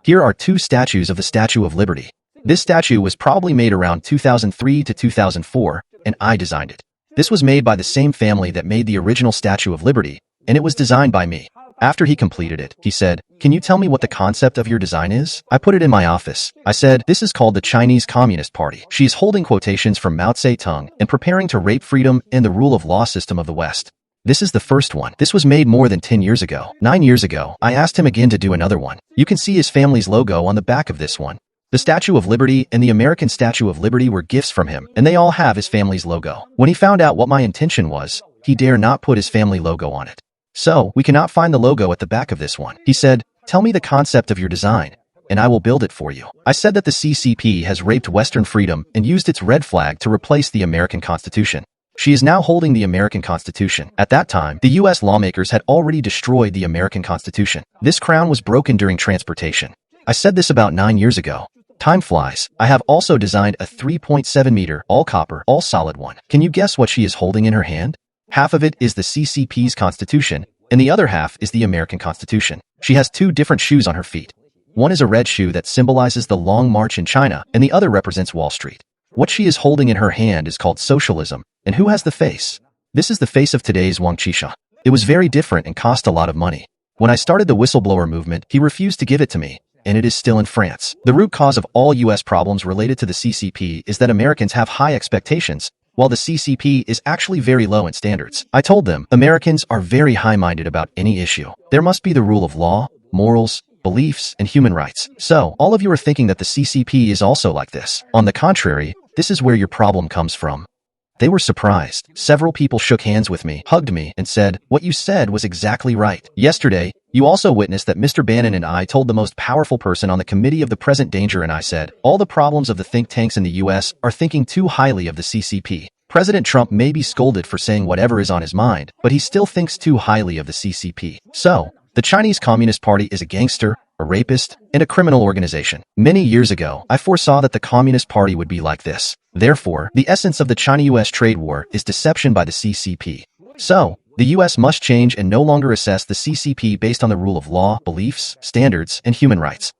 Here are two statues of the Statue of Liberty. This statue was probably made around 2003 to 2004, and I designed it. This was made by the same family that made the original Statue of Liberty, and it was designed by me. After he completed it, he said, "Can you tell me what the concept of your design is?" I put it in my office. I said, "This is called the Chinese Communist Party. She is holding quotations from Mao Zedong and preparing to rape freedom and the rule of law system of the West. This is the first one. This was made more than 10 years ago. 9 years ago, I asked him again to do another one. You can see his family's logo on the back of this one. The Statue of Liberty and the American Statue of Liberty were gifts from him, and they all have his family's logo. When he found out what my intention was, he dare not put his family logo on it. So, we cannot find the logo at the back of this one. He said, 'Tell me the concept of your design, and I will build it for you.' I said that the CCP has raped Western freedom and used its red flag to replace the American Constitution. She is now holding the American Constitution. At that time, the U.S. lawmakers had already destroyed the American Constitution. This crown was broken during transportation. I said this about 9 years ago. Time flies. I have also designed a 3.7 meter, all copper, all solid one. Can you guess what she is holding in her hand? Half of it is the CCP's Constitution, and the other half is the American Constitution. She has two different shoes on her feet. One is a red shoe that symbolizes the Long March in China, and the other represents Wall Street. What she is holding in her hand is called socialism. And who has the face? This is the face of today's Wang Qisha. It was very different and cost a lot of money. When I started the whistleblower movement, he refused to give it to me, and it is still in France. The root cause of all U.S. problems related to the CCP is that Americans have high expectations, while the CCP is actually very low in standards. I told them, Americans are very high-minded about any issue. There must be the rule of law, morals, beliefs, and human rights. So, all of you are thinking that the CCP is also like this. On the contrary, this is where your problem comes from. They were surprised. Several people shook hands with me, hugged me, and said, "What you said was exactly right." Yesterday, you also witnessed that Mr. Bannon and I told the most powerful person on the committee of the present danger, and I said, all the problems of the think tanks in the U.S. are thinking too highly of the CCP. President Trump may be scolded for saying whatever is on his mind, but he still thinks too highly of the CCP. So, the Chinese Communist Party is a gangster, a rapist, and a criminal organization. Many years ago, I foresaw that the Communist Party would be like this. Therefore, the essence of the China-US trade war is deception by the CCP. So, the U.S. must change and no longer assess the CCP based on the rule of law, beliefs, standards, and human rights.